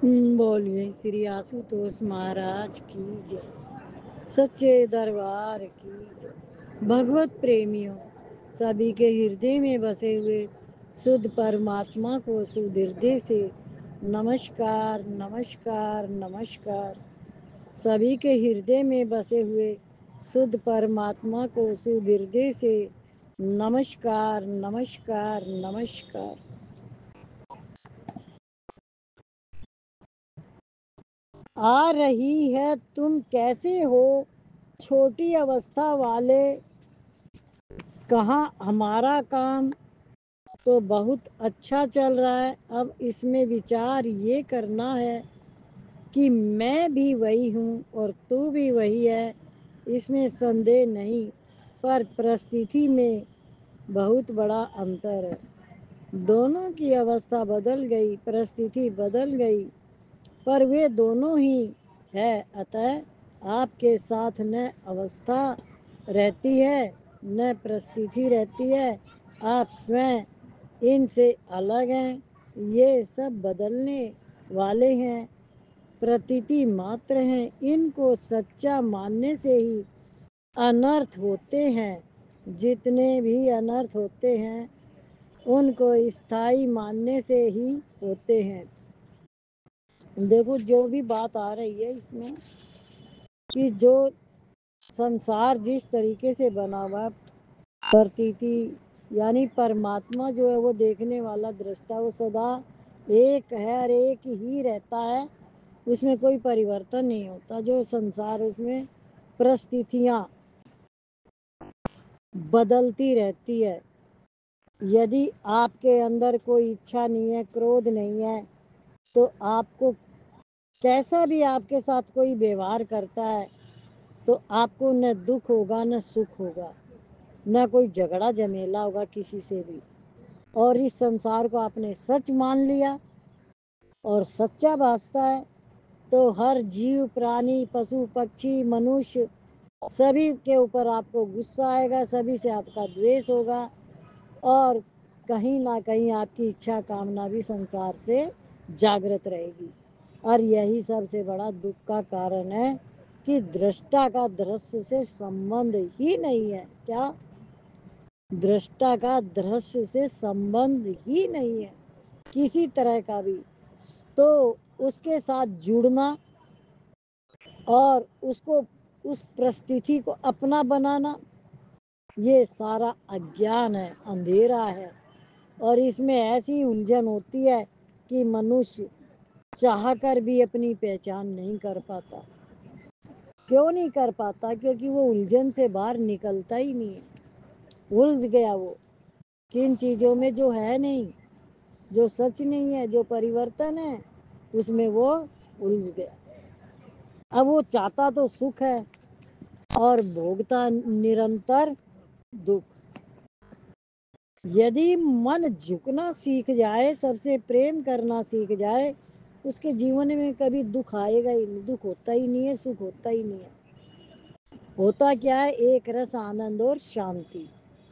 बोलिए श्री आशुतोष महाराज की जय। सच्चे दरबार की जय। भगवत प्रेमियों, सभी के हृदय में बसे हुए शुद्ध परमात्मा को शुद्ध हृदय से नमस्कार नमस्कार नमस्कार। सभी के हृदय में बसे हुए शुद्ध परमात्मा को शुद्ध हृदय से नमस्कार नमस्कार नमस्कार। आ रही है तुम कैसे हो छोटी अवस्था वाले, कहाँ हमारा काम तो बहुत अच्छा चल रहा है। अब इसमें विचार ये करना है कि मैं भी वही हूँ और तू भी वही है, इसमें संदेह नहीं, पर परिस्थिति में बहुत बड़ा अंतर है। दोनों की अवस्था बदल गई, परिस्थिति बदल गई, पर वे दोनों ही है। अतः आपके साथ न अवस्था रहती है न परिस्थिति रहती है, आप स्वयं इनसे अलग हैं। ये सब बदलने वाले हैं, प्रतीति मात्र हैं। इनको सच्चा मानने से ही अनर्थ होते हैं। जितने भी अनर्थ होते हैं उनको स्थायी मानने से ही होते हैं। देखो जो भी बात आ रही है इसमें कि जो संसार जिस तरीके से बना हुआ, प्रतीति यानी परमात्मा जो है वो देखने वाला दृष्टा, वो सदा एक है और एक ही रहता है, उसमें कोई परिवर्तन नहीं होता। जो संसार, उसमें परिस्थितियाँ बदलती रहती है। यदि आपके अंदर कोई इच्छा नहीं है, क्रोध नहीं है, तो आपको कैसा भी आपके साथ कोई व्यवहार करता है तो आपको न दुख होगा न सुख होगा, न कोई झगड़ा झमेला होगा किसी से भी। और इस संसार को आपने सच मान लिया और सच्चा भासता है, तो हर जीव प्राणी पशु पक्षी मनुष्य सभी के ऊपर आपको गुस्सा आएगा, सभी से आपका द्वेष होगा, और कहीं ना कहीं आपकी इच्छा कामना भी संसार से जागृत रहेगी। और यही सबसे बड़ा दुख का कारण है कि दृष्टा का दृश्य से संबंध ही नहीं है। क्या? दृष्टा का दृश्य से संबंध ही नहीं है किसी तरह का भी। तो उसके साथ जुड़ना और उसको, उस परिस्थिति को अपना बनाना, ये सारा अज्ञान है, अंधेरा है। और इसमें ऐसी उलझन होती है कि मनुष्य चाहकर भी अपनी पहचान नहीं कर पाता। क्यों नहीं कर पाता? क्योंकि वो उलझन से बाहर निकलता ही नहीं है, उलझ गया वो किन चीज़ों में जो है नहीं, जो सच नहीं है, जो परिवर्तन है, उसमें वो उलझ गया। अब वो चाहता तो सुख है और भोगता निरंतर दुख। यदि मन झुकना सीख जाए, सबसे प्रेम करना सीख जाए, उसके जीवन में कभी दुख आएगा ही नहीं, दुख होता ही नहीं है, सुख होता ही नहीं है। होता क्या है? एक रस आनंद और शांति।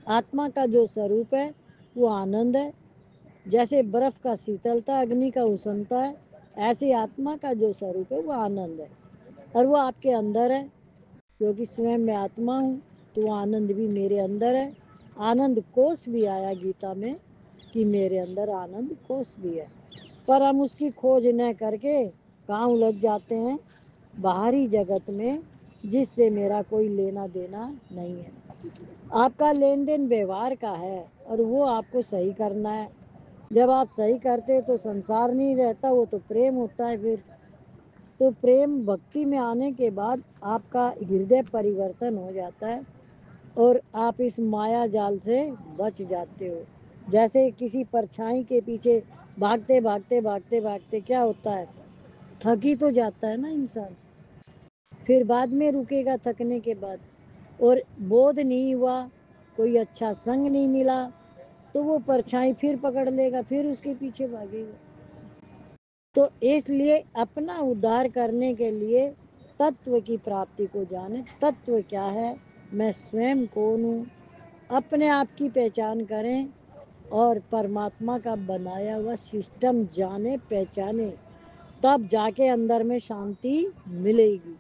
आत्मा का जो स्वरूप है वो आनंद है। जैसे बर्फ का शीतलता, अग्नि का उष्णता है, ऐसे आत्मा का जो स्वरूप है वो आनंद है। और वो आपके अंदर है, क्योंकि स्वयं मैं आत्मा हूँ, तो आनंद भी मेरे अंदर है। आनंद कोश भी आया गीता में कि मेरे अंदर आनंद कोश भी है। पर हम उसकी खोज न करके कहाँ उलझ जाते हैं? बाहरी जगत में, जिससे मेरा कोई लेना देना नहीं है। आपका लेन देन व्यवहार का है और वो आपको सही करना है। जब आप सही करते तो संसार नहीं रहता, वो तो प्रेम होता है। फिर तो प्रेम भक्ति में आने के बाद आपका हृदय परिवर्तन हो जाता है और आप इस माया जाल से बच जाते हो। जैसे किसी परछाई के पीछे भागते भागते भागते भागते क्या होता है? थक ही तो जाता है ना इंसान, फिर बाद में रुकेगा थकने के बाद। और बोध नहीं हुआ, कोई अच्छा संग नहीं मिला, तो वो परछाई फिर पकड़ लेगा, फिर उसके पीछे भागेगा। तो इसलिए अपना उद्धार करने के लिए तत्व की प्राप्ति को जाने। तत्व क्या है? मैं स्वयं कौन हूँ, अपने आप की पहचान करें और परमात्मा का बनाया हुआ सिस्टम जाने पहचाने। तब जाके अंदर में शांति मिलेगी।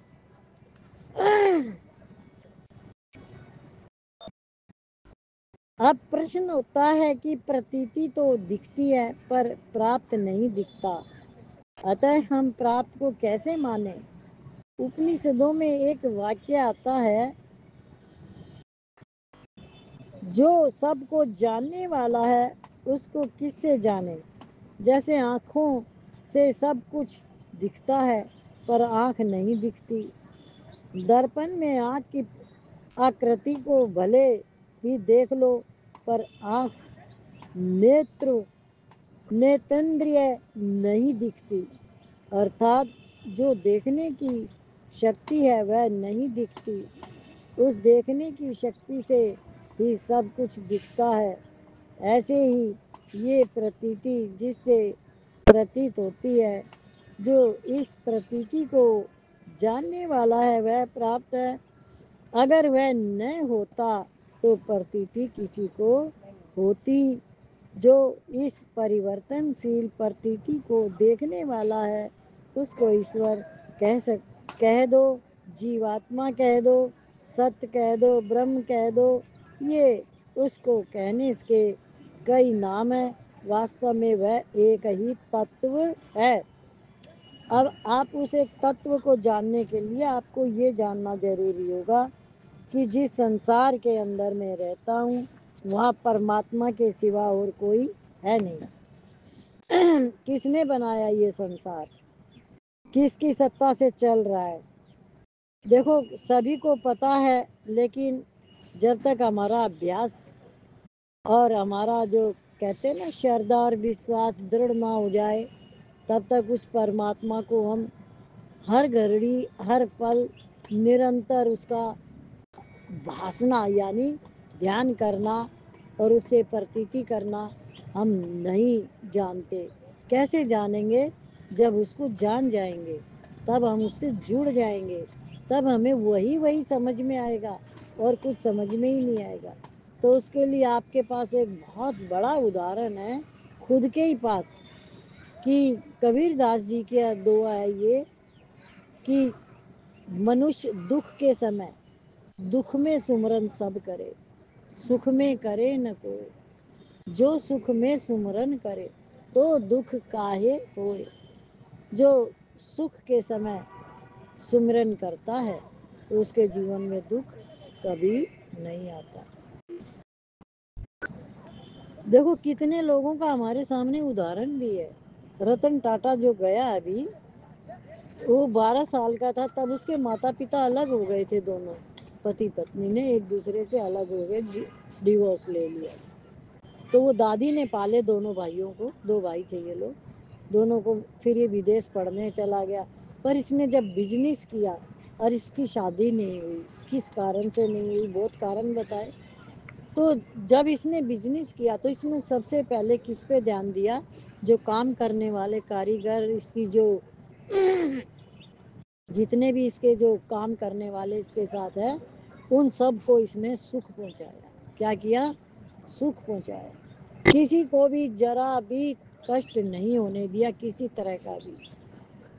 अब प्रश्न होता है कि प्रतीति तो दिखती है पर प्राप्त नहीं दिखता, अतः हम प्राप्त को कैसे माने? उपनिषदों में एक वाक्य आता है, जो सबको जानने वाला है उसको किससे जाने? जैसे आँखों से सब कुछ दिखता है पर आँख नहीं दिखती। दर्पण में आँख की आकृति को भले ही देख लो पर आँख नेत्रेंद्रिय नहीं दिखती। अर्थात जो देखने की शक्ति है वह नहीं दिखती। उस देखने की शक्ति से ही सब कुछ दिखता है। ऐसे ही ये प्रतीति जिससे प्रतीत होती है, जो इस प्रतीति को जानने वाला है वह प्राप्त है। अगर वह न होता तो प्रतीति किसी को होती। जो इस परिवर्तनशील प्रतीति को देखने वाला है उसको ईश्वर कह दो, जीवात्मा कह दो, सत्य कह दो, ब्रह्म कह दो। ये उसको कहने के कई नाम है, वास्तव में वह एक ही तत्व है। अब आप उस एक तत्व को जानने के लिए आपको ये जानना जरूरी होगा कि जिस संसार के अंदर मैं रहता हूँ वहाँ परमात्मा के सिवा और कोई है नहीं। किसने बनाया ये संसार? किसकी सत्ता से चल रहा है? देखो सभी को पता है, लेकिन जब तक हमारा अभ्यास और हमारा जो कहते हैं ना श्रद्धा और विश्वास दृढ़ ना हो जाए, तब तक उस परमात्मा को हम हर घड़ी हर पल निरंतर उसका भासना यानी ध्यान करना और उससे प्रतीति करना हम नहीं जानते। कैसे जानेंगे? जब उसको जान जाएंगे तब हम उससे जुड़ जाएंगे, तब हमें वही समझ में आएगा और कुछ समझ में ही नहीं आएगा। तो उसके लिए आपके पास एक बहुत बड़ा उदाहरण है खुद के ही पास, कि कबीरदास जी के दुआ है ये कि मनुष्य दुख के समय दुख में सुमरन सब करे, सुख में करे न कोई। जो सुख में सुमरन करे तो दुख काहे होए। जो सुख के समय सुमरन करता है तो उसके जीवन में दुख कभी नहीं आता। देखो कितने लोगों का हमारे सामने उदाहरण भी है। रतन टाटा जो गया अभी, वो 12 साल का था तब उसके माता पिता अलग हो गए थे। दोनों पति पत्नी ने एक दूसरे से अलग हो गए, डिवोर्स ले लिया। तो वो दादी ने पाले दोनों भाइयों को, 2 भाई थे ये लोग, दोनों को। फिर ये विदेश पढ़ने चला गया, पर इसने जब बिजनेस किया और इसकी शादी नहीं हुई, किस कारण से नहीं हुई, बहुत कारण बताए। तो जब इसने बिजनेस किया तो इसने सबसे पहले किस पे ध्यान दिया? जो काम करने वाले कारीगर, इसकी जो जितने भी इसके जो काम करने वाले इसके साथ है, उन सब को इसने सुख पहुंचाया। क्या किया? सुख पहुंचाया। किसी को भी जरा भी कष्ट नहीं होने दिया, किसी तरह का भी।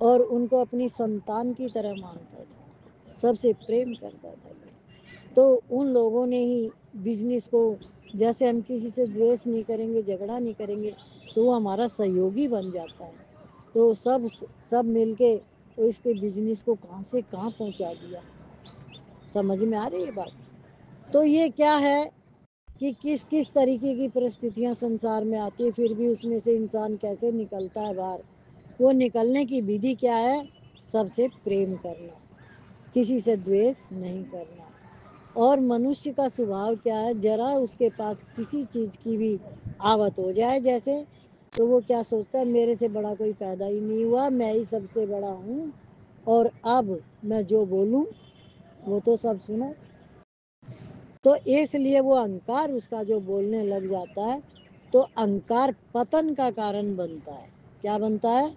और उनको अपनी संतान की तरह मानता था, सबसे प्रेम करता था ये। तो उन लोगों ने ही बिजनेस को, जैसे हम किसी से द्वेष नहीं करेंगे, झगड़ा नहीं करेंगे, तो वो हमारा सहयोगी बन जाता है। तो सब मिलके तो इसके बिजनेस को कहाँ से कहाँ पहुंचा दिया। समझ में आ रही है बात? तो ये क्या है कि किस किस तरीके की परिस्थितियां संसार में आती है, फिर भी उसमें से इंसान कैसे निकलता है बाहर। वो निकलने की विधि क्या है? सबसे प्रेम करना, किसी से द्वेष नहीं करना। और मनुष्य का स्वभाव क्या है? जरा उसके पास किसी चीज की भी आवत हो जाए जैसे, तो वो क्या सोचता है, मेरे से बड़ा कोई पैदा ही नहीं हुआ, मैं ही सबसे बड़ा हूँ, और अब मैं जो बोलूं वो तो सब सुनो। तो इसलिए वो अहंकार उसका जो बोलने लग जाता है, तो अहंकार पतन का कारण बनता है। क्या बनता है?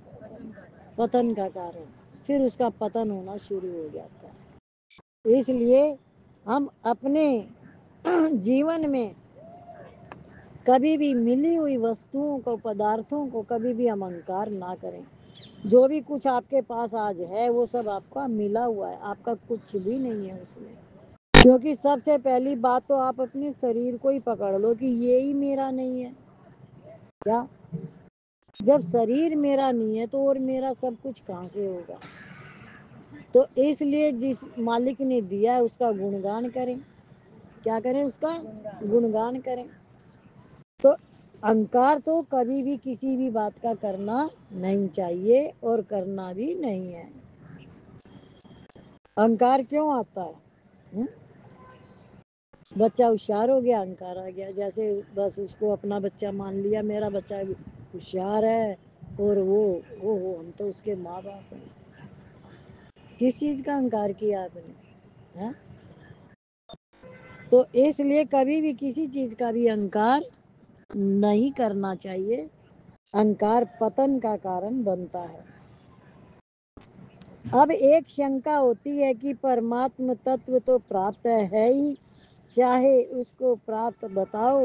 पतन का कारण। फिर उसका पतन होना शुरू हो जाता है। इसलिए हम अपने जीवन में कभी भी मिली हुई वस्तुओं को, पदार्थों को कभी भी हम अहंकार ना करें। جو بھی کچھ آپ کے پاس آج ہے وہ سب آپ کا ملا ہوا ہے، آپ کا کچھ بھی نہیں ہے اس میں. کیونکہ سب سے پہلی بات تو آپ اپنے شریر کو ہی پکڑ لو کہ یہی میرا نہیں ہے. کیا جب شریر میرا نہیں ہے تو اور میرا سب کچھ کہاں سے ہوگا؟ تو اس لیے جس مالک نے دیا ہے اس کا گنگان کریں. کیا کریں؟ اس کا گنگان کریں. تو اہنکار تو کبھی بھی کسی بھی بات کا کرنا نہیں چاہیے اور کرنا بھی نہیں ہے. اہنکار کیوں آتا ہے؟ بچہ ہوشیار ہو گیا، اہنکار آ گیا. جیسے بس اس کو اپنا بچہ مان لیا، میرا بچہ ہوشیار ہے اور وہ ہم تو اس کے ماں باپ ہیں. کس چیز کا اہنکار کیا آپ نے؟ تو اس لیے کبھی بھی کسی چیز کا بھی اہنکار نہیں کرنا چاہیے. اہنکار پتن کا کارن بنتا ہے. اب ایک شنکا ہوتی ہے کہ پرماتم تتو تو پراپت ہے ہی، چاہے اس کو پراپت بتاؤ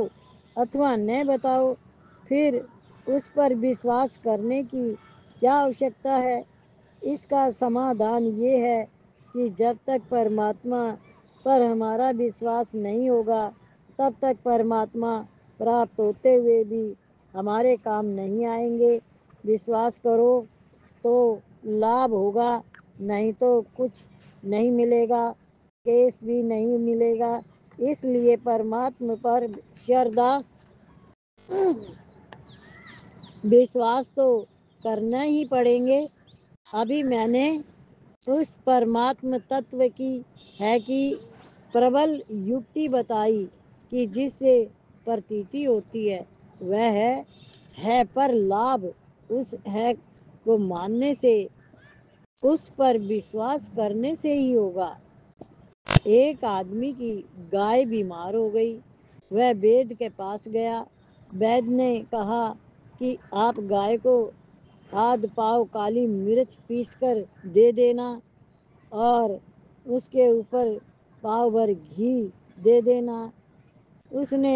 اتوا نہ بتاؤ، پھر اس پر وشواس کرنے کی کیا آوشکتا ہے؟ اس کا سمادھان یہ ہے کہ جب تک پرماتما پر ہمارا وشواس نہیں ہوگا تب تک پرماتما پراپت ہوتے ہوئے بھی ہمارے کام نہیں آئیں گے. وشواس کرو تو لابھ ہوگا، نہیں تو کچھ نہیں ملے گا، کیس بھی نہیں ملے گا. اس لیے پرماتما پر شردھا وشواس تو کرنا ہی پڑیں گے. ابھی میں نے اس پرماتم تتو کی ہے کہ پربل یکتی بتائی کہ جس سے پرتیتی ہوتی ہے وہ ہے پر لابھ اس ہے کو ماننے سے، اس پر وشواس کرنے سے ہی ہوگا. ایک آدمی کی گائے بیمار ہو گئی، وہ وید کے پاس گیا. وید نے کہا کہ آپ گائے کو آدھ پاؤ کالی مرچ پیس کر دے دینا اور اس کے اوپر پاؤ بھر گھی دے دینا. اس نے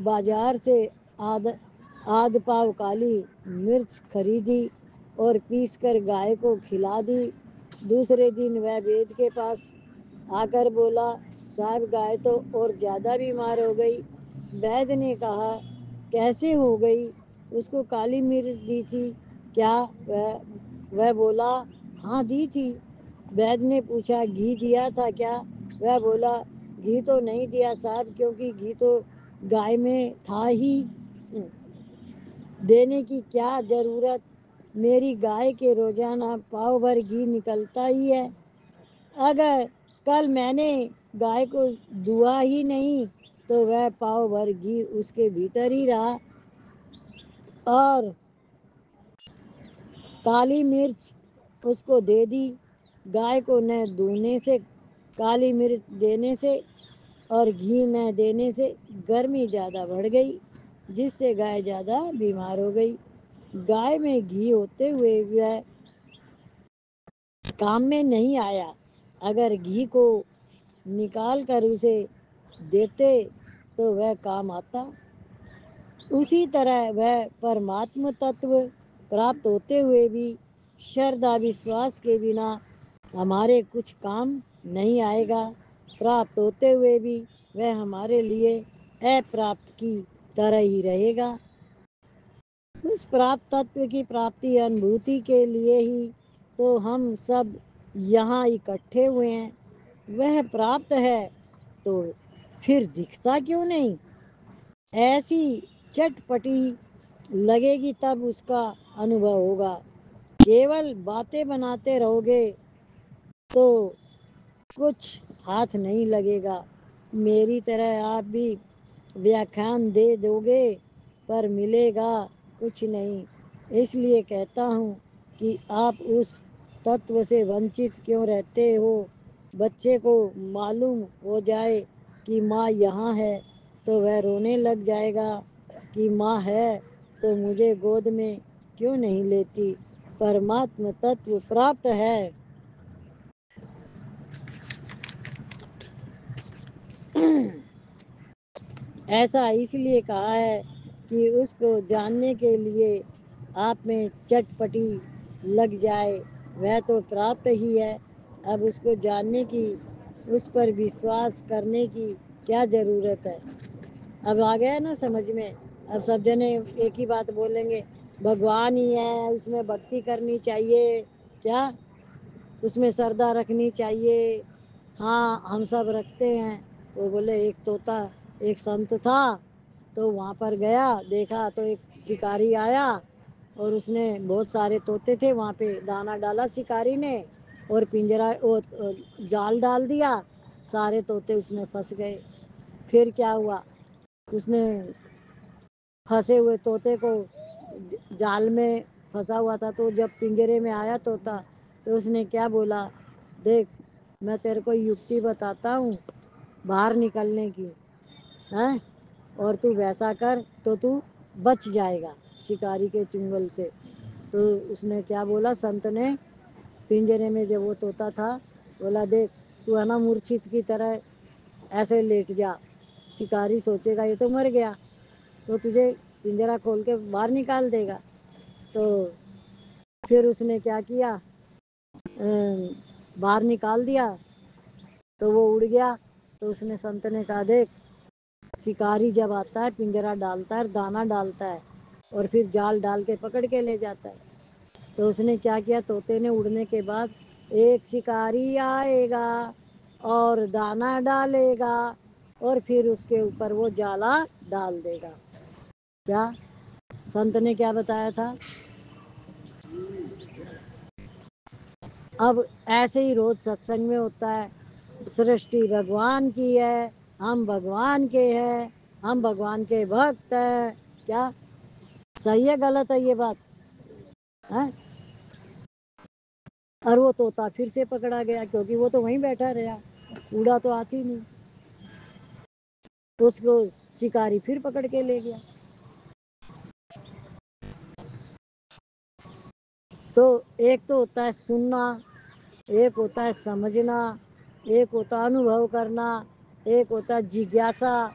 بازار سے آدھ پاؤ کالی مرچ خریدی اور پیس کر گائے کو کھلا دی. دوسرے دن وہ وید کے پاس آ کر بولا صاحب گائے تو اور زیادہ بیمار ہو گئی. وید نے کہا کیسے ہو گئی؟ اس کو کالی مرچ دی تھی کیا؟ وہ بولا ہاں دی تھی. وید نے پوچھا گھی دیا تھا کیا؟ وہ بولا گھی تو نہیں دیا صاحب، کیونکہ گھی تو گائے میں تھا ہی، دینے کی کیا ضرورت، میری گائے کے روزانہ پاؤ بھر گھی نکلتا ہی ہے. اگر کل میں نے گائے کو دھوا ہی نہیں تو وہ پاؤ بھر گھی اس کے بھیتر ہی رہا. اور کالی مرچ اس کو دے دی. گائے کو نہ دھونے سے، کالی مرچ دینے سے اور گھی نہ دینے سے گرمی زیادہ بڑھ گئی، جس سے گائے زیادہ بیمار ہو گئی. گائے میں گھی ہوتے ہوئے وہ کام میں نہیں آیا. اگر گھی کو نکال کر اسے دیتے تو وہ کام آتا. اسی طرح وہ پرماتم تتو پراپت ہوتے ہوئے بھی شردھا وشواس کے بنا ہمارے کچھ کام نہیں آئے گا. پراپت ہوتے ہوئے بھی وہ ہمارے لیے اپراپت کی طرح ہی رہے گا. اس پراپت تتو کی پراپتی انبھوتی کے لیے ہی تو ہم سب یہاں اکٹھے ہوئے ہیں. وہ پراپت ہے تو پھر دکھتا کیوں نہیں؟ ایسی چٹ پٹی لگے گی تب اس کا انوبھو ہوگا. کیول باتیں بناتے رہو گے تو کچھ ہاتھ نہیں لگے گا. میری طرح آپ بھی ویاکھیان دے دو گے پر ملے گا کچھ نہیں. اس لیے کہتا ہوں کہ آپ اس تتو سے ونچت کیوں رہتے ہو؟ بچے کو معلوم ہو جائے کہ ماں یہاں ہے تو وہ رونے لگ جائے گا کہ ماں ہے تو مجھے گود میں کیوں نہیں لیتی؟ پرماتم تتو پراپت ہے. ایسا اس لیے کہا ہے کہ اس کو جاننے کے لیے آپ میں چٹ پٹی लग जाए वह तो प्राप्त ही है। अब उसको जानने की, उस पर विश्वास करने की क्या ज़रूरत है। अब आ गया ना समझ में। अब सब जने एक ही बात बोलेंगे, भगवान ही है, उसमें भक्ति करनी चाहिए, क्या उसमें श्रद्धा रखनी चाहिए। हाँ हम सब रखते हैं। वो बोले एक तोता, एक संत था, तो वहाँ पर गया, देखा तो एक शिकारी आया और उसने बहुत सारे तोते थे वहाँ पे, दाना डाला शिकारी ने और पिंजरा वो जाल डाल दिया, सारे तोते उसमें फंस गए। फिर क्या हुआ, उसने फंसे हुए तोते को जाल में फंसा हुआ था, तो जब पिंजरे में आया तोता तो उसने क्या बोला, देख मैं तेरे को युक्ति बताता हूँ बाहर निकलने की, हैं, और तू वैसा कर तो तू बच जाएगा शिकारी के चुंगल से। तो उसने क्या बोला संत ने, पिंजरे में जब वो तोता था, बोला देख तू है ना मूर्छित की तरह ऐसे लेट जा, शिकारी सोचेगा ये तो मर गया, तो तुझे पिंजरा खोल के बाहर निकाल देगा। तो फिर उसने क्या किया, बाहर निकाल दिया, तो वो उड़ गया। तो उसने संत ने कहा देख, शिकारी जब आता है पिंजरा डालता है, दाना डालता है और फिर जाल डाल के पकड़ के ले जाता है। तो उसने क्या किया, तोते ने उड़ने के बाद एक शिकारी आएगा और दाना डालेगा और फिर उसके ऊपर वो जाला डाल देगा। क्या संत ने क्या बताया था। अब ऐसे ही रोज सत्संग में होता है, सृष्टि भगवान की है, हम भगवान के हैं, हम भगवान के भक्त हैं। क्या सही है गलत है ये बात है। और वो तोता फिर से पकड़ा गया, क्योंकि वो तो वहीं बैठा रहा, उड़ा तो आती नहीं, तो उसको शिकारी फिर पकड़ के ले गया। तो एक तो होता है सुनना, एक होता है समझना, एक होता है अनुभव करना, एक होता है जिज्ञासा,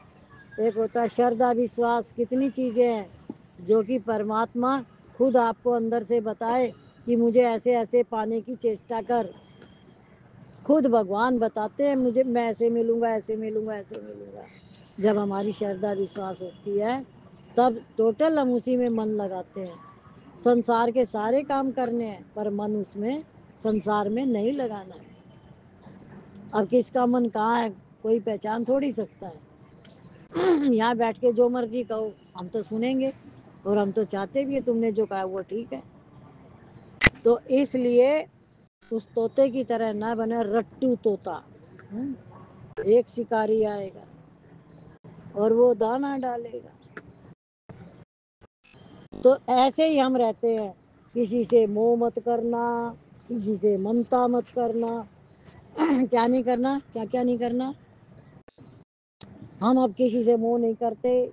एक होता है श्रद्धा विश्वास। कितनी चीजें हैं जो कि परमात्मा खुद आपको अंदर से बताए कि मुझे ऐसे ऐसे पाने की चेष्टा कर। खुद भगवान बताते हैं मुझे, मैं ऐसे मिलूंगा, ऐसे मिलूंगा, ऐसे मिलूंगा। जब हमारी श्रद्धा विश्वास होती है तब टोटल हम उसी में मन लगाते हैं। संसार के सारे काम करने हैं पर मन उसमें संसार में नहीं लगाना है। अब किसका मन कहाँ है कोई पहचान थोड़ी सकता है। यहाँ बैठ के जो मर्जी कहो हम तो सुनेंगे, और हम तो चाहते भी है तुमने जो कहा वो ठीक है। तो इसलिए उस तोते की तरह ना बने रट्टू तोता। एक शिकारी आएगा और वो दाना डालेगा। तो ऐसे ही हम रहते हैं, किसी से मोह मत करना, किसी से ममता मत करना। क्या नहीं करना, क्या क्या नहीं करना। हम अब किसी से मोह नहीं करते,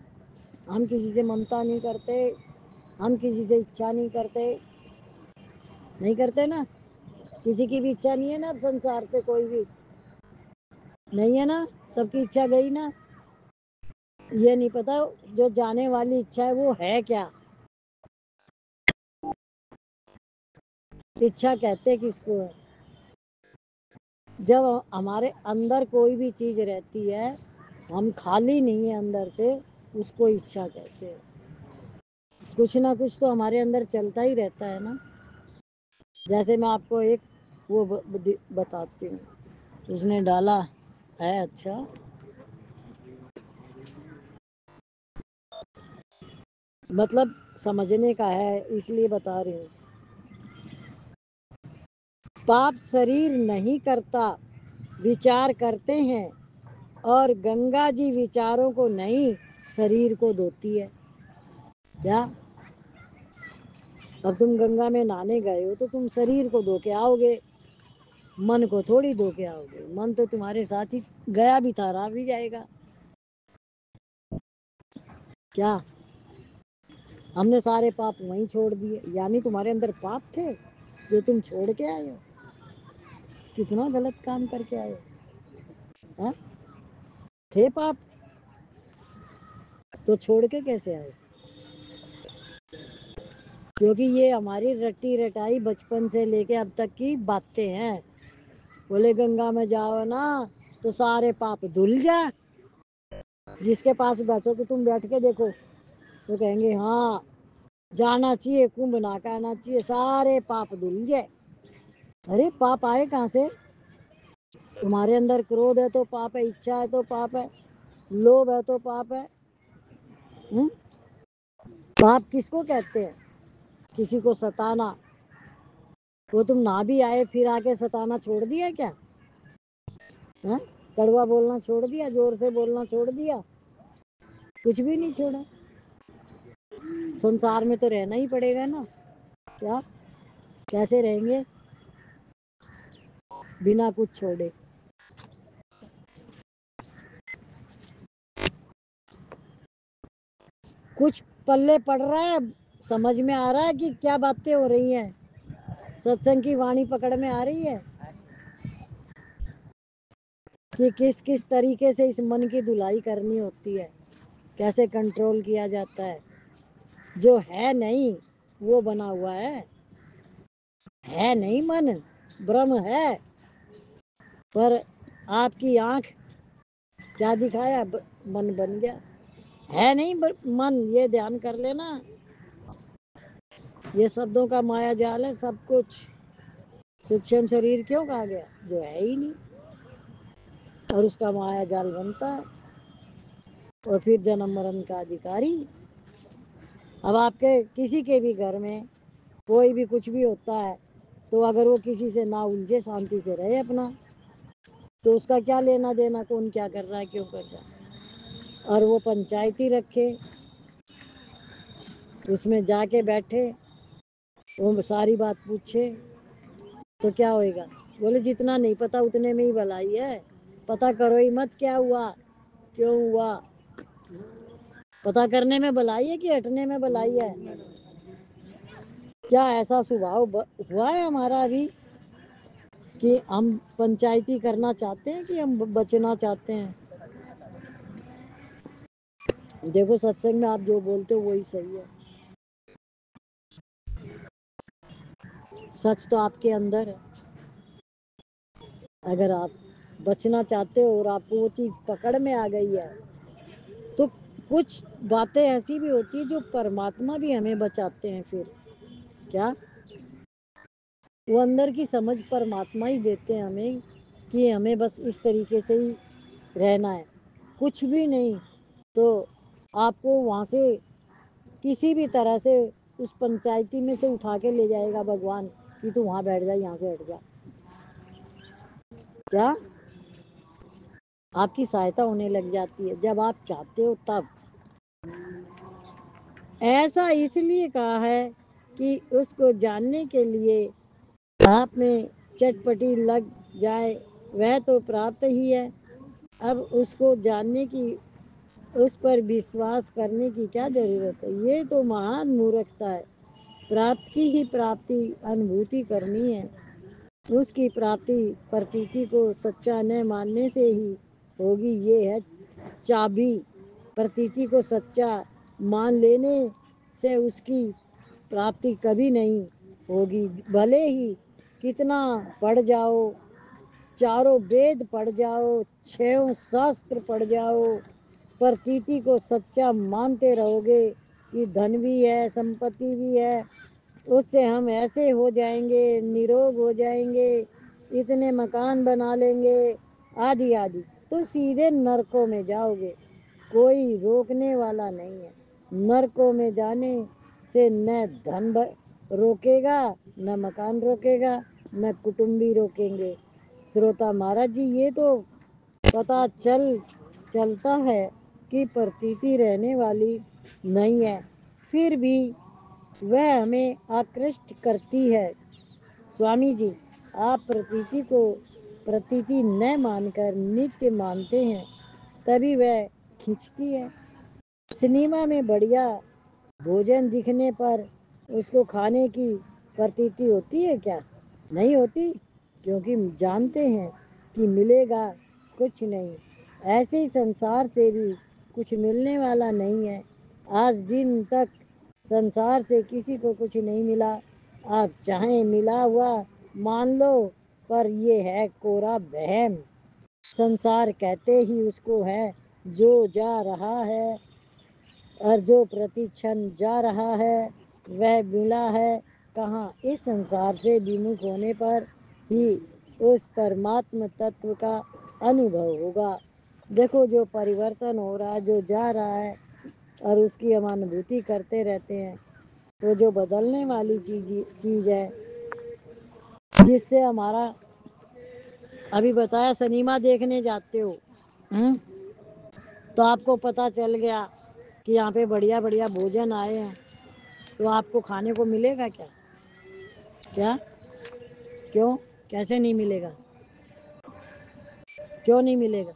हम किसी से ममता नहीं करते, हम किसी से इच्छा नहीं करते, नहीं करते ना। किसी की भी इच्छा नहीं है ना अब संसार से, कोई भी नहीं है ना, सबकी इच्छा गई ना। ये नहीं पता जो जाने वाली इच्छा है वो है क्या। इच्छा कहते किसको है, जब हमारे अंदर कोई भी चीज रहती है, हम खाली नहीं है अंदर से, उसको इच्छा कहते हैं। कुछ ना कुछ तो हमारे अंदर चलता ही रहता है ना। जैसे मैं आपको एक वो बताती हूँ, उसने डाला है, अच्छा मतलब समझने का है इसलिए बता रही हूँ। पाप शरीर नहीं करता, विचार करते हैं, और गंगा जी विचारों को नहीं शरीर को धोती है। क्या अब तुम गंगा में नहाने गए हो तो तुम शरीर को धो के आओगे, मन को थोड़ी धो के आओगे। मन तो तुम्हारे साथ ही गया भी था, रहा भी जाएगा। क्या हमने सारे पाप वहीं छोड़ दिए, यानी तुम्हारे अंदर पाप थे जो तुम छोड़ के आए हो। कितना गलत काम करके आए हो, हाँ? थे पाप तो छोड़ के कैसे आए। کیونکہ یہ ہماری رٹی رٹائی بچپن سے لے کے اب تک کی باتیں ہیں. بولے گنگا میں جاؤ نا تو سارے پاپ دھل جائے. جس کے پاس بیٹھو کہ تم بیٹھ کے دیکھو تو کہیں گے ہاں جانا چاہیے، کنبھ نہا کے آنا چاہیے، سارے پاپ دھل جائے. ارے پاپ آئے کہاں سے؟ تمہارے اندر کرودھ ہے تو پاپ ہے، اچھا ہے تو پاپ ہے، لوبھ ہے تو پاپ ہے. پاپ کس کو کہتے ہیں؟ کسی کو ستانا. وہ تم نہ بھی آئے پھر آ کے ستانا چھوڑ دیا کیا؟ کڑوا بولنا چھوڑ دیا؟ زور سے بولنا چھوڑ دیا؟ کچھ بھی نہیں چھوڑا. سنسار میں تو رہنا ہی پڑے گا نا. کیا کیسے رہیں گے بنا کچھ چھوڑے؟ کچھ پلے پڑ رہا ہے؟ سمجھ میں آ رہا ہے کہ کیا باتیں ہو رہی ہیں؟ ستسنگ کی وانی پکڑ میں آ رہی ہے کہ کس کس طریقے سے اس من کی دھلائی کرنی ہوتی ہے، کیسے کنٹرول کیا جاتا ہے. جو ہے نہیں وہ بنا ہوا ہے نہیں من، برہم ہے. پر آپ کی آنکھ کیا دکھایا؟ من بن گیا. ہے نہیں من، یہ دھیان کر لینا. یہ شبدوں کا مایا جال ہے سب کچھ. سوکشم شریر کیوں کہا گیا؟ جو ہے ہی نہیں اور اس کا مایا جال بنتا ہے اور پھر جنم مرن کا ادھیکاری. اب آپ کے کسی کے بھی گھر میں کوئی بھی کچھ بھی ہوتا ہے تو اگر وہ کسی سے نہ الجھے، شانتی سے رہے اپنا، تو اس کا کیا لینا دینا کون کیا کر رہا ہے، کیوں کر رہا ہے. اور وہ پنچایتی رکھے، اس میں جا کے بیٹھے، وہ ساری بات پوچھے تو کیا ہوئے گا؟ بولے جتنا نہیں پتا اتنے میں ہی بھلائی ہے. پتا کرو ہی مت کیا ہوا کیوں ہوا. پتا کرنے میں بھلائی ہے کہ ہٹنے میں بھلائی ہے؟ کیا ایسا سبھاؤ ہوا ہے ہمارا ابھی کہ ہم پنچایتی کرنا چاہتے ہیں کہ ہم بچنا چاہتے ہیں؟ دیکھو ستسنگ میں آپ جو بولتے ہو وہی صحیح ہے. سچ تو آپ کے اندر ہے. اگر آپ بچنا چاہتے ہو اور آپ کو وہ چیز پکڑ میں آ گئی ہے تو کچھ باتیں ایسی بھی ہوتی ہیں جو پرماتما بھی ہمیں بچاتے ہیں. پھر کیا وہ اندر کی سمجھ پرماتما ہی دیتے ہیں ہمیں کہ ہمیں بس اس طریقے سے ہی رہنا ہے. کچھ بھی نہیں تو آپ کو وہاں سے کسی بھی طرح سے اس پنچایتی میں سے اٹھا کے لے جائے گا بھگوان کہ تو وہاں بیٹھ جا، یہاں سے ہٹ جا. کیا آپ کی سہایتا ہونے لگ جاتی ہے جب آپ چاہتے ہو تب. ایسا اس لیے کہا ہے کہ اس کو جاننے کے لیے آپ میں چٹپٹی لگ جائے وہ تو پراپت ہی ہے. اب اس کو جاننے کی، اس پر وشواس کرنے کی کیا ضرورت ہے؟ یہ تو مہان مورکھتا ہے. پراپت کی ہی پراپتی انبھوتی کرنی ہے. اس کی پراپتی پرتیتی کو سچا نہ ماننے سے ہی ہوگی. یہ ہے چابی. پرتیتی کو سچا مان لینے سے اس کی پراپتی کبھی نہیں ہوگی. بھلے ہی کتنا پڑھ جاؤ، چاروں وید پڑھ جاؤ، چھوں شاستر پڑھ جاؤ، پرتیتی کو سچا مانتے رہو گے کہ دھن بھی ہے، سمپتی بھی ہے، اس سے ہم ایسے ہو جائیں گے، نروگ ہو جائیں گے، اتنے مکان بنا لیں گے، آدھی آدھی، تو سیدھے نرکوں میں جاؤ گے. کوئی روکنے والا نہیں ہے. نرکوں میں جانے سے نہ دھن روکے گا، نہ مکان روکے گا، نہ کٹمبی روکیں گے. شروتا مہاراج جی، یہ تو پتا چلتا ہے کہ پرتیتی رہنے والی نہیں ہے، پھر بھی وہ ہمیں آکرشت کرتی ہے. سوامی جی، آپ پرتیتی کو پرتیتی نہ مان کر نتیہ مانتے ہیں تبھی وہ کھنچتی ہے. سنیما میں بڑھیا بھوجن دکھنے پر اس کو کھانے کی پرتیتی ہوتی ہے کیا؟ نہیں ہوتی، کیونکہ جانتے ہیں کہ ملے گا کچھ نہیں. ایسے ہی سنسار سے بھی کچھ ملنے والا نہیں ہے. آج دن تک संसार से किसी को कुछ नहीं मिला, आप चाहें मिला हुआ मान लो, पर ये है कोरा वहम। संसार कहते ही उसको है जो जा रहा है, और जो प्रतिक्षण जा रहा है वह मिला है कहाँ। इस संसार से विमुख होने पर ही उस परमात्म तत्व का अनुभव होगा। देखो जो परिवर्तन हो रहा है, जो जा रहा है, और उसकी हम अनुभूति करते रहते हैं, तो जो बदलने वाली चीज है, जिससे हमारा, अभी बताया सिनेमा देखने जाते हो, तो आपको पता चल गया कि यहाँ पे बढ़िया बढ़िया भोजन आए हैं, तो आपको खाने को मिलेगा क्या? क्या? क्यों? कैसे नहीं मिलेगा? क्यों नहीं मिलेगा?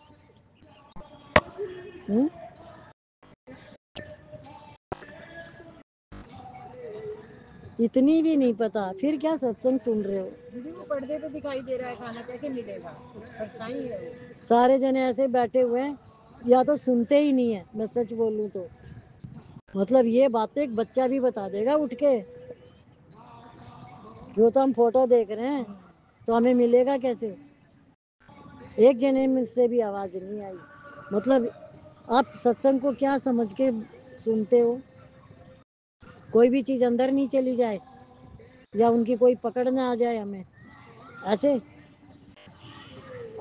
इतनी भी नहीं पता, फिर क्या सत्संग सुन रहे हो? वो पर्दे पे दिखाई दे रहा है, खाना कैसे मिलेगा? परछाई है वो। सारे जने ऐसे बैठे हुए हैं, या तो सुनते ही नहीं है, मैं सच बोलूं तो। मतलब ये बातें एक बच्चा भी बता देगा उठ के। जो तो हम फोटो देख रहे हैं, तो हमें मिलेगा कैसे? एक जने में से भी आवाज नहीं आई। मतलब आप सत्संग को क्या समझ के सुनते हो? कोई भी चीज अंदर नहीं चली जाए, या उनकी कोई पकड़ ना आ जाए हमें, ऐसे?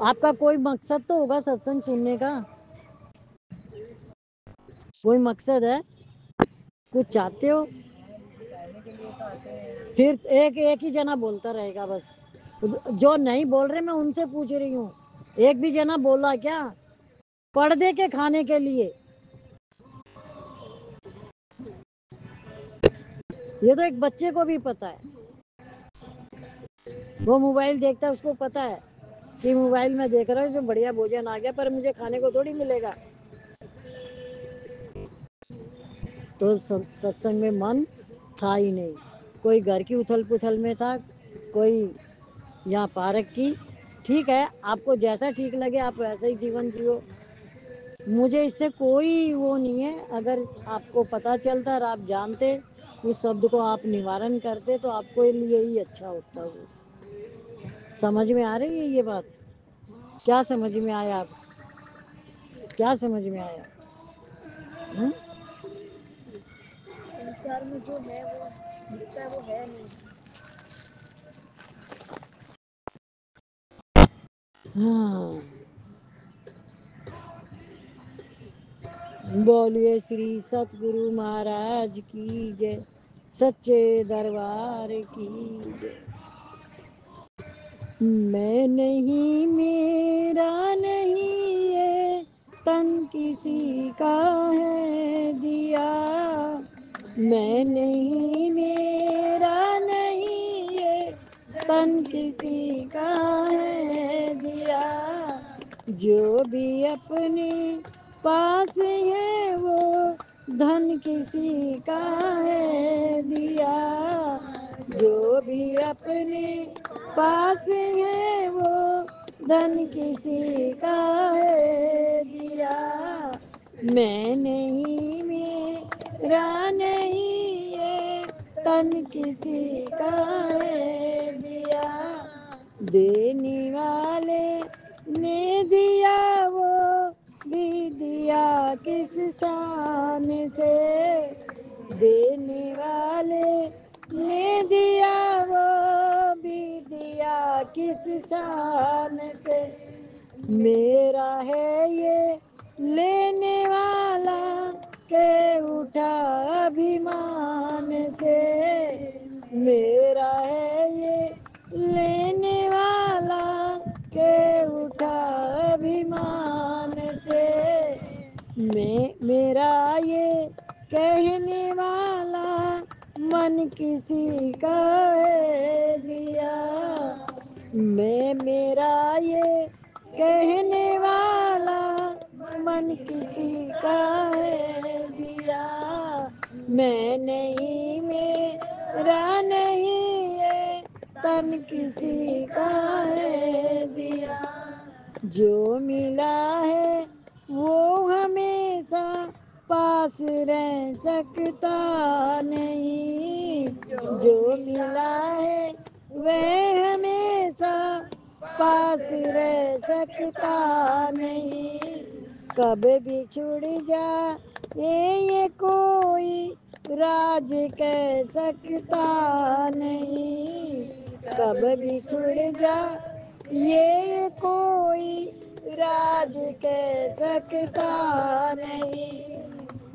आपका कोई मकसद तो होगा सत्संग सुनने का, कोई मकसद है, कुछ चाहते हो? फिर एक एक ही जना बोलता रहेगा बस। जो नहीं बोल रहे, मैं उनसे पूछ रही हूँ, एक भी जना बोला क्या पर्दे के खाने के लिए? ये तो एक बच्चे को भी पता है, वो मोबाइल देखता है, उसको पता है कि मोबाइल में देख रहा है जो बढ़िया भोजन आ गया, पर मुझे खाने को थोड़ी मिलेगा। तो सत्संग में मन था ही नहीं, कोई घर की उथल पुथल में था, कोई यहाँ पार्क की। ठीक है, आपको जैसा ठीक लगे आप वैसा ही जीवन जियो, मुझे इससे कोई वो नहीं है। अगर आपको पता चलता और आप जानते, उस शब्द को आप निवारण करते, तो आपको लिए ही अच्छा होता। वो समझ में आ रही है ये बात? क्या समझ में आया? आप क्या समझ में आया? संसार में जो है वो दिखता है, वो है नहीं। हाँ, बोलिए श्री सतगुरु महाराज की जय, सच्चे दरबार की जय। मैं नहीं, मेरा नहीं, ये तन किसी का है दिया। मैं नहीं, मेरा नहीं, ये तन किसी का है दिया। जो भी अपने पास है वो धन किसी का है दिया। जो भी अपने पास है वो धन किसी का है दिया। मैं नहीं, मेरा नहीं, ये तन किसी का है दिया। देने वाले ने दिया, वो भी दिया किस शान से। देने वाले ने दिया, वो भी दिया किस शान से। मेरा है ये लेने वाला, के उठा अभिमान से। मेरा है ये लेने वाला, के उठा अभिमान से। मेरा ये कहने वाला मन किसी का है दिया। मेरा ये कहने वाला मन किसी का है दिया। मैं नहीं, मेरा नहीं, ये तन किसी का है दिया। जो मिला है वो हमेशा पास रह सकता नहीं। जो मिला है वह हमेशा पास रह सकता नहीं। कब बिछुड़ जा ये कोई राज कह सकता नहीं। कब बिछुड़ जा ये कोई राज कह सकता नहीं।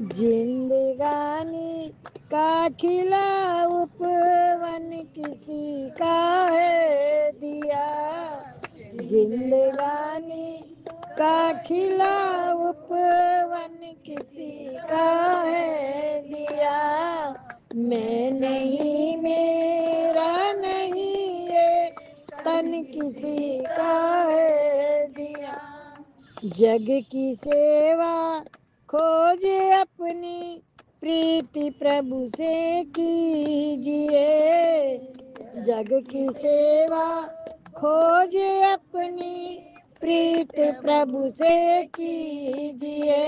जिंदगानी का खिला उपवन किसी का है दिया। जिंदगानी का खिला उपवन किसी का है दिया। मैं नहीं मेरा नहीं ये तन किसी का है दिया। जग की सेवा खोज अपनी प्रीति प्रभु से कीजिए। जग की सेवा खोज अपनी प्रीत प्रभु से कीजिए।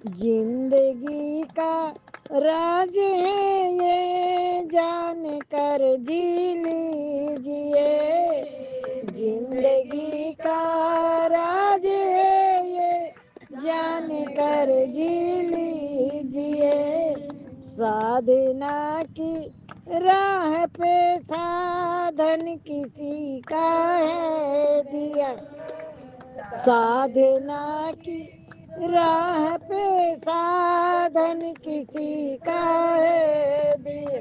जिंदगी का राज है ये जान कर जी लीजिए। जिंदगी का राज है ये जान कर जी लीजिए। साधना की राह पे साधन किसी का है दिया। साधना की राह पे साधन किसी का है दिया।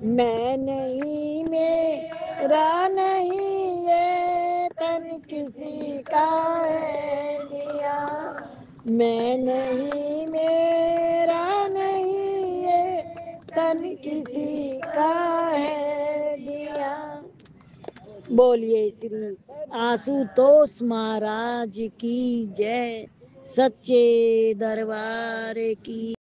मैं नहीं मेरा नहीं ये तन किसी का है दिया। मैं नहीं मेरा नहीं ये तन किसी का है दिया। बोलिए श्री आशुतोष महाराज की जय। सच्चे दरबार की